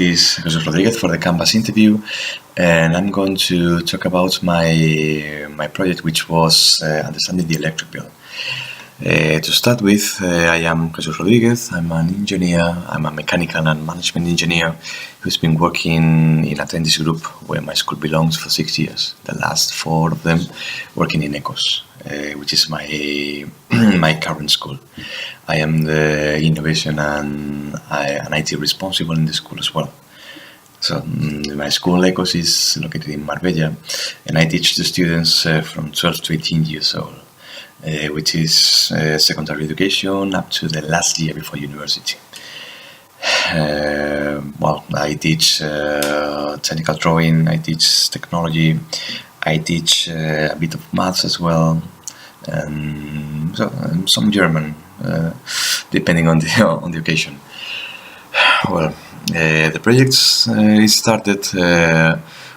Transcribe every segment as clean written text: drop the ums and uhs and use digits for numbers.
is Jose Rodriguez for the Canvas interview, and I'm going to talk about my project, which was understanding the electric bill. To start with, I am Jose Rodriguez. I'm an engineer. I'm a mechanical and management engineer who's been working in Atlantis Group, where my school belongs, for 6 years. The last 4 of them working in ECOS, which is my my current school. I am the innovation and IT responsible in the school as well. So my school, ECOS, is located in Marbella, and I teach the students from 12 to 18 years old. Which is secondary education up to the last year before university. I teach technical drawing, I teach technology, I teach a bit of maths as well, and some German, depending on the occasion. The project started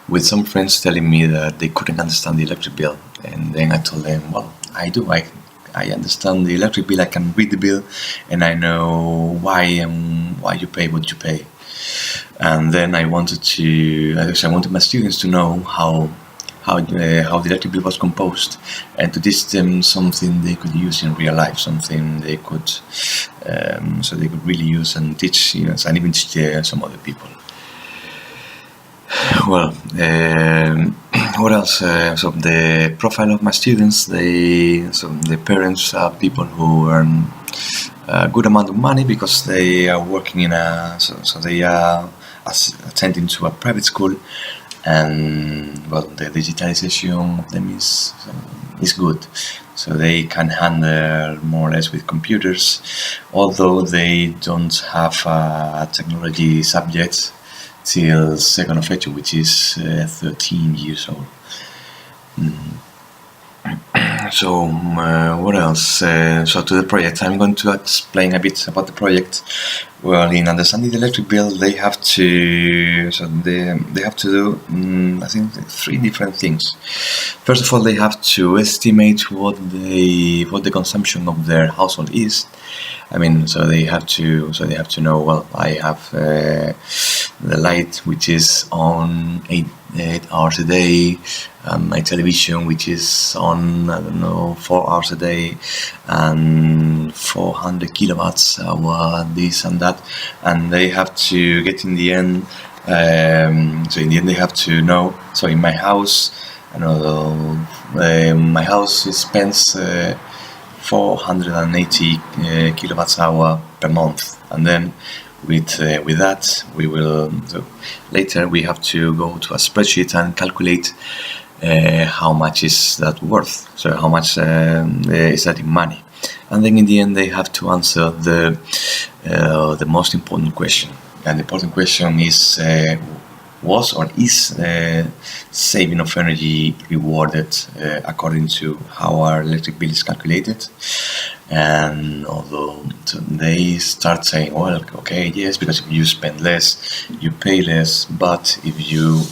with some friends telling me that they couldn't understand the electric bill, and then I told them, I do. I understand the electric bill. I can read the bill, and I know why you pay what you pay. And then I wanted my students to know how the electric bill was composed, and to teach them something they could use in real life, something they could really use and teach, and even teach some other people. What else? So the profile of my students, the parents are people who earn a good amount of money because they are working they are attending to a private school, and the digitalization of them is good, so they can handle more or less with computers, although they don't have a technology subject till second of February, which is 13 years old. What else? To the project, I'm going to explain a bit about the project. In understanding the electric bill, they have to do I think 3 different things. First of all, they have to estimate what the consumption of their household is. They have to know. I have the light, which is on 8 hours a day, my television, which is on 4 hours a day, and 400 kilowatts hour, this and that, and they have to get in the end. They have to know. So in my house, my house spends 480 kilowatts hour per month, and then with that we will later we have to go to a spreadsheet and calculate how much is that worth, so how much is that in money, and then in the end they have to answer the most important question, and the important question is was or is saving of energy rewarded according to how our electric bill is calculated. And although they start saying, yes, because if you spend less, you pay less, but if you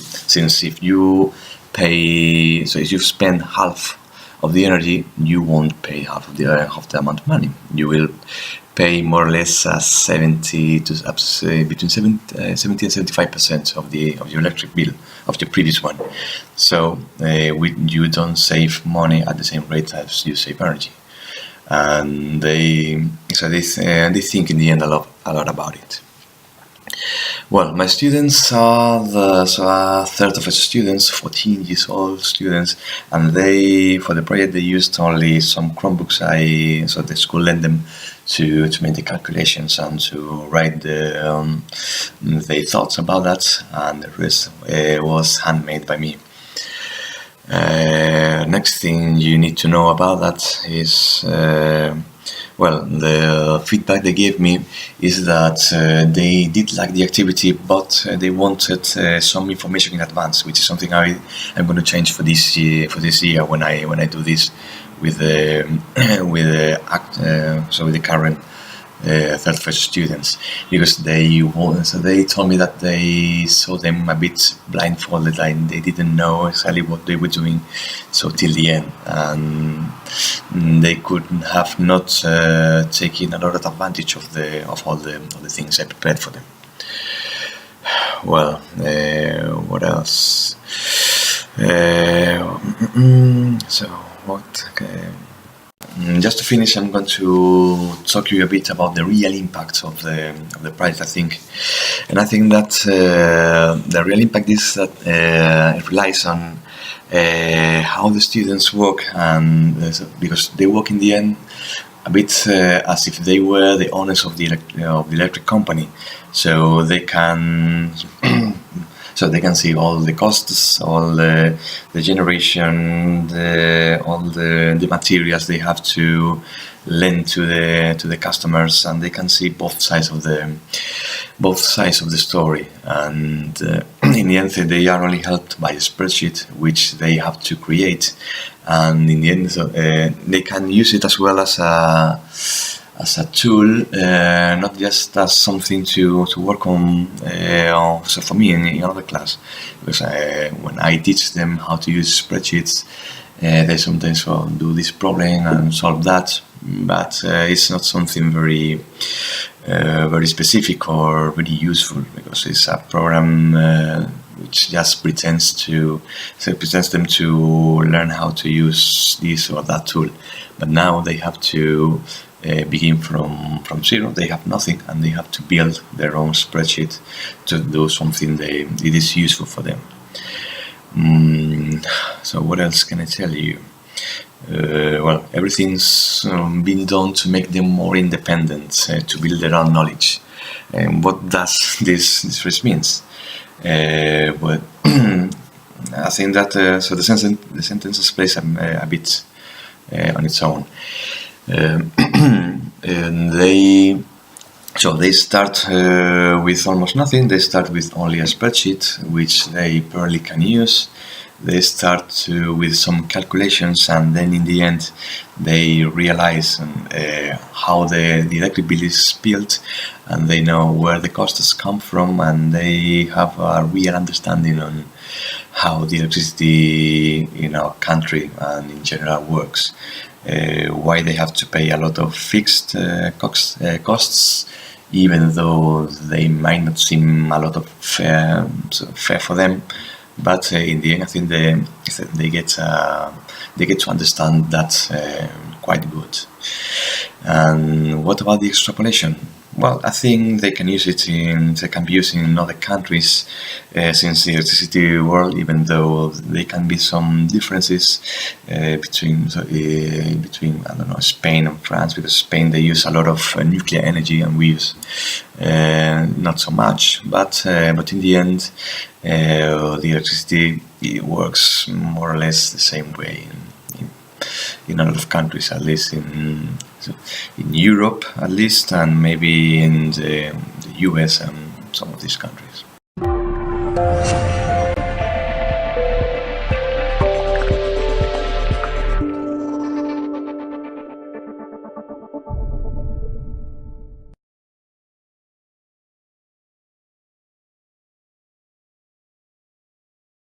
spend half of the energy, you won't pay half of the amount of money. You will pay more or less between 70 and 75% of your electric bill of the previous one. So you don't save money at the same rate as you save energy, and they think in the end a lot about it. My students are a third of the students, 14 years old students, and for the project they used only some Chromebooks. The school lent them to make the calculations and to write their thoughts about that, and the rest was handmade by me. Next thing you need to know about that is the feedback they gave me is that they did like the activity, but they wanted some information in advance, which is something I'm going to change for this year when I do this with the current third first students, because they told me that they saw them a bit blindfolded, and they didn't know exactly what they were doing, so till the end, and they could have not taken a lot of advantage of all the things I prepared for them. What else? So what? Just to finish, I'm going to talk to you a bit about the real impact of the prize. I think that the real impact is that it relies on how the students work, and because they work in the end a bit as if they were the owners of the electric company, so they can see all the costs, all the generation, all the materials they have to lend to the customers, and they can see both sides of the story. And in the end, they are only helped by a spreadsheet which they have to create, and in the end, they can use it as well as a tool, not just as something to work on. So for me, in another class, because when I teach them how to use spreadsheets, they sometimes do this problem and solve that, but it's not something very specific or very useful, because it's a program which just pretends them to learn how to use this or that tool. But now they have to begin from zero. They have nothing, and they have to build their own spreadsheet to do something it is useful for them. So what else can I tell you? Everything's been done to make them more independent, to build their own knowledge. And what does this phrase means? I think that the sentences plays a bit on its own. And they start with almost nothing. They start with only a spreadsheet, which they barely can use. They start with some calculations, and then in the end they realize how the electric bill is built, and they know where the costs come from, and they have a real understanding on how the electricity in our country and in general works. Why they have to pay a lot of fixed costs, even though they might not seem a lot of fair for them. But in the end, I think they get to understand that quite good. And what about the extrapolation? Well, I think they can be used in other countries, since the electricity world, even though there can be some differences between I don't know, Spain and France, because Spain they use a lot of nuclear energy and we use not so much. But in the end, the electricity works more or less the same way in a lot of countries, at least in Europe, at least, and maybe in the US and some of these countries.